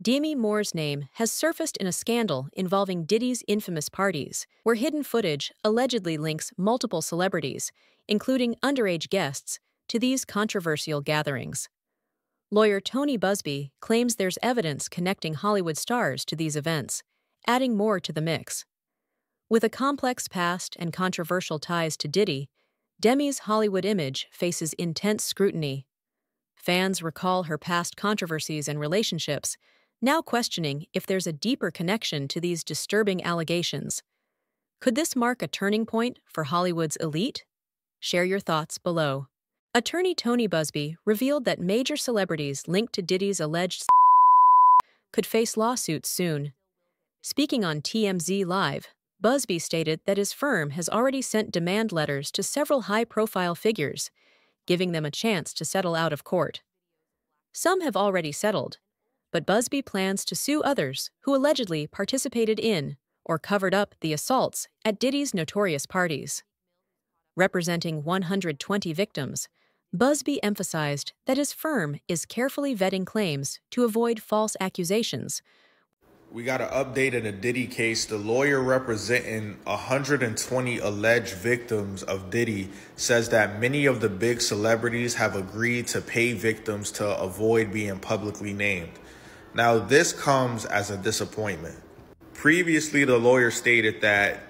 Demi Moore's name has surfaced in a scandal involving Diddy's infamous parties, where hidden footage allegedly links multiple celebrities, including underage guests, to these controversial gatherings. Lawyer Tony Busby claims there's evidence connecting Hollywood stars to these events, adding more to the mix. With a complex past and controversial ties to Diddy, Demi's Hollywood image faces intense scrutiny. Fans recall her past controversies and relationships, now questioning if there's a deeper connection to these disturbing allegations. Could this mark a turning point for Hollywood's elite? Share your thoughts below. Attorney Tony Busby revealed that major celebrities linked to Diddy's alleged sexual assaults could face lawsuits soon. Speaking on TMZ Live, Busby stated that his firm has already sent demand letters to several high-profile figures, giving them a chance to settle out of court. Some have already settled, but Busby plans to sue others who allegedly participated in or covered up the assaults at Diddy's notorious parties. Representing 120 victims, Busby emphasized that his firm is carefully vetting claims to avoid false accusations. We got an update in the Diddy case. The lawyer representing 120 alleged victims of Diddy says that many of the big celebrities have agreed to pay victims to avoid being publicly named. Now, this comes as a disappointment. Previously, the lawyer stated that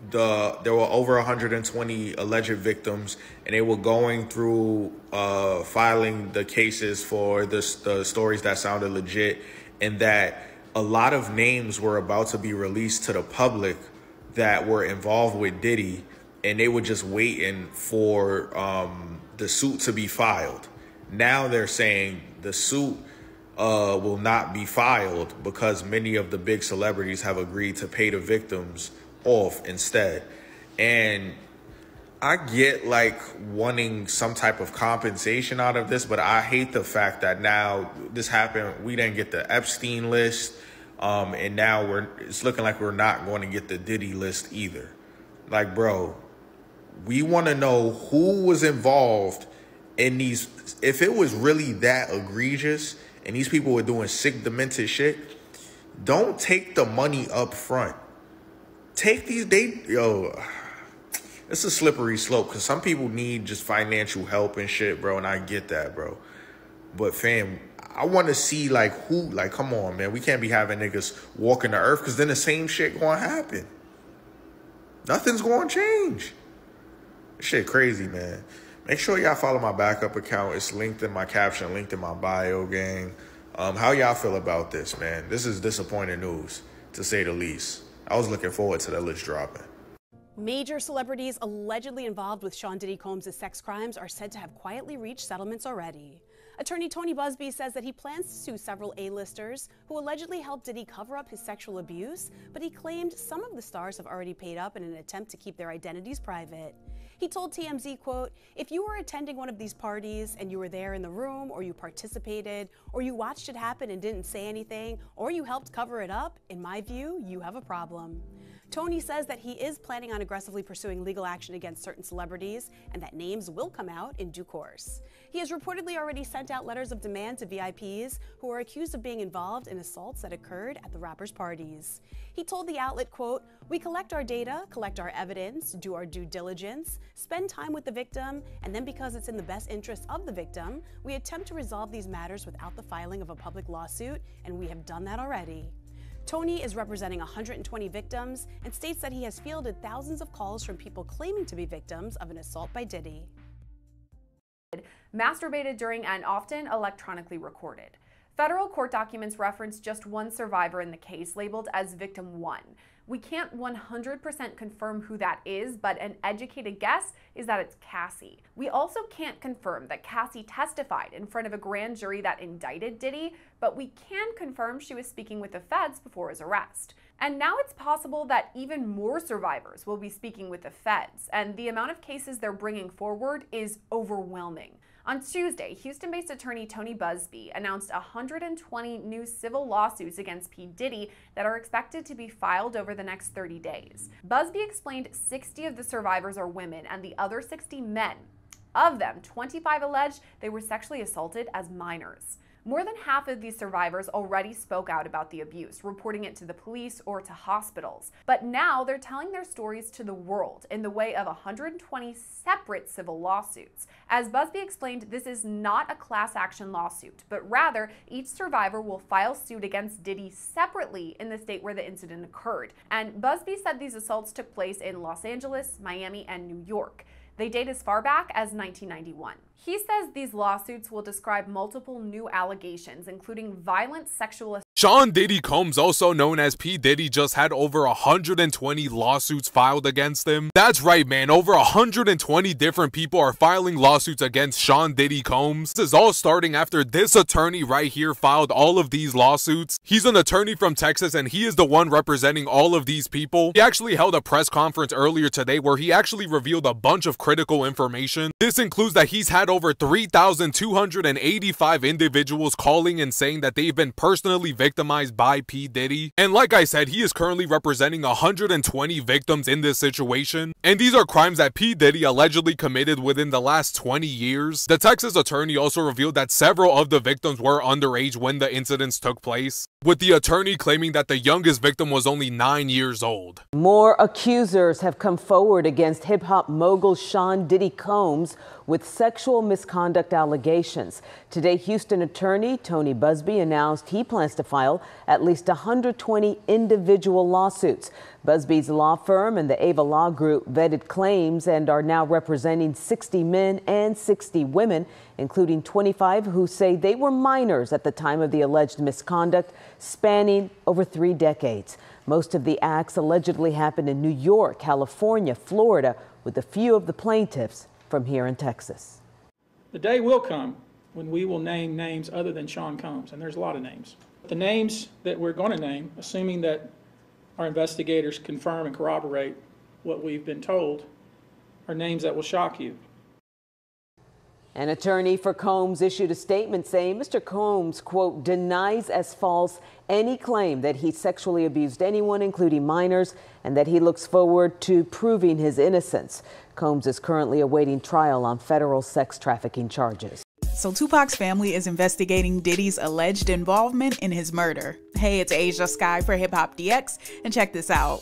there were over 120 alleged victims, and they were going through filing the cases for the stories that sounded legit, and that a lot of names were about to be released to the public that were involved with Diddy, and they were just waiting for the suit to be filed. Now they're saying the suit will not be filed because many of the big celebrities have agreed to pay the victims off instead. And I get like wanting some type of compensation out of this, but I hate the fact that now this happened. We didn't get the Epstein list. And now it's looking like we're not going to get the Diddy list either. Like, bro, we want to know who was involved in these. If it was really that egregious and these people were doing sick, demented shit, don't take the money up front. Take these, it's a slippery slope because some people need just financial help and shit, bro. And I get that, bro. But fam, I want to see come on, man. We can't be having niggas walking the earth because then the same shit going to happen. Nothing's going to change. This shit crazy, man. Make sure y'all follow my backup account. It's linked in my caption, linked in my bio, gang. How y'all feel about this, man? This is disappointing news, to say the least. I was looking forward to that list dropping. Major celebrities allegedly involved with Sean Diddy Combs' sex crimes are said to have quietly reached settlements already. Attorney Tony Busby says that he plans to sue several A-listers who allegedly helped Diddy cover up his sexual abuse, but he claimed some of the stars have already paid up in an attempt to keep their identities private. He told TMZ, quote, "If you were attending one of these parties and you were there in the room, or you participated, or you watched it happen and didn't say anything, or you helped cover it up, in my view, you have a problem." Tony says that he is planning on aggressively pursuing legal action against certain celebrities and that names will come out in due course. He has reportedly already sent out letters of demand to VIPs who are accused of being involved in assaults that occurred at the rappers' parties. He told the outlet, quote, "We collect our data, collect our evidence, do our due diligence, spend time with the victim, and then because it's in the best interest of the victim, we attempt to resolve these matters without the filing of a public lawsuit, and we have done that already." Tony is representing 120 victims and states that he has fielded thousands of calls from people claiming to be victims of an assault by Diddy. Masturbated during and often electronically recorded. Federal court documents reference just one survivor in the case, labeled as Victim 1. We can't 100% confirm who that is, but an educated guess is that it's Cassie. We also can't confirm that Cassie testified in front of a grand jury that indicted Diddy, but we can confirm she was speaking with the feds before his arrest. And now it's possible that even more survivors will be speaking with the feds, and the amount of cases they're bringing forward is overwhelming. On Tuesday, Houston-based attorney Tony Busby announced 120 new civil lawsuits against P. Diddy that are expected to be filed over the next 30 days. Busby explained 60 of the survivors are women and the other 60 men. Of them, 25 alleged they were sexually assaulted as minors. More than half of these survivors already spoke out about the abuse, reporting it to the police or to hospitals. But now they're telling their stories to the world in the way of 120 separate civil lawsuits. As Busby explained, this is not a class action lawsuit, but rather each survivor will file suit against Diddy separately in the state where the incident occurred. And Busby said these assaults took place in Los Angeles, Miami, and New York. They date as far back as 1991. He says these lawsuits will describe multiple new allegations, including violent sexual assault. Sean Diddy Combs, also known as P. Diddy, just had over 120 lawsuits filed against him. That's right, man. Over 120 different people are filing lawsuits against Sean Diddy Combs. This is all starting after this attorney right here filed all of these lawsuits. He's an attorney from Texas, and he is the one representing all of these people. He actually held a press conference earlier today where he actually revealed a bunch of critical information. This includes that he's had over 3,285 individuals calling and saying that they've been personally victimized by P. Diddy. And like I said, he is currently representing 120 victims in this situation. And these are crimes that P. Diddy allegedly committed within the last 20 years. The Texas attorney also revealed that several of the victims were underage when the incidents took place, with the attorney claiming that the youngest victim was only 9 years old. More accusers have come forward against hip-hop mogul Sean Diddy Combs with sexual misconduct allegations. Today, Houston attorney Tony Busby announced he plans to file at least 120 individual lawsuits. Busby's law firm and the Ava Law Group vetted claims and are now representing 60 men and 60 women, including 25 who say they were minors at the time of the alleged misconduct, spanning over 3 decades. Most of the acts allegedly happened in New York, California, Florida, with a few of the plaintiffs from here in Texas. The day will come when we will name names other than Sean Combs, and there's a lot of names. The names that we're going to name, assuming that our investigators confirm and corroborate what we've been told, are names that will shock you. An attorney for Combs issued a statement saying Mr. Combs, quote, denies as false any claim that he sexually abused anyone, including minors, and that he looks forward to proving his innocence. Combs is currently awaiting trial on federal sex trafficking charges. So Tupac's family is investigating Diddy's alleged involvement in his murder. Hey, it's Asia Sky for Hip Hop DX, and check this out.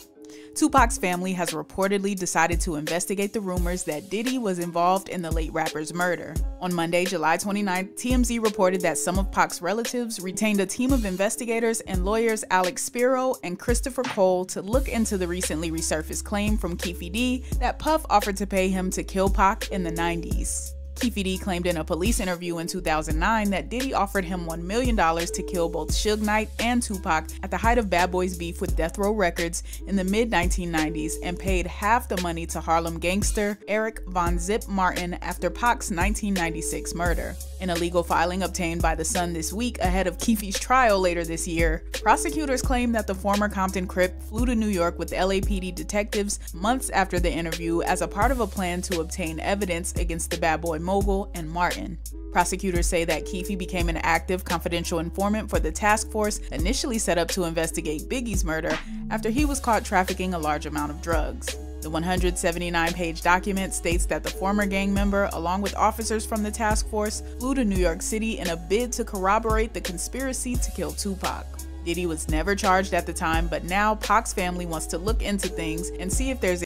Tupac's family has reportedly decided to investigate the rumors that Diddy was involved in the late rapper's murder. On Monday, July 29th, TMZ reported that some of Pac's relatives retained a team of investigators and lawyers Alex Spiro and Christopher Cole to look into the recently resurfaced claim from Keefe D that Puff offered to pay him to kill Pac in the 90s. Keefe D claimed in a police interview in 2009 that Diddy offered him $1 million to kill both Suge Knight and Tupac at the height of Bad Boy's beef with Death Row Records in the mid-1990s, and paid half the money to Harlem gangster Eric Von Zip Martin after Pac's 1996 murder. In a legal filing obtained by The Sun this week ahead of Keefe's trial later this year, prosecutors claim that the former Compton Crip flew to New York with LAPD detectives months after the interview as a part of a plan to obtain evidence against the Bad Boy mogul and Martin. Prosecutors say that Keefe became an active confidential informant for the task force initially set up to investigate Biggie's murder after he was caught trafficking a large amount of drugs. The 179-page document states that the former gang member, along with officers from the task force, flew to New York City in a bid to corroborate the conspiracy to kill Tupac. Diddy was never charged at the time, but now Pac's family wants to look into things and see if there's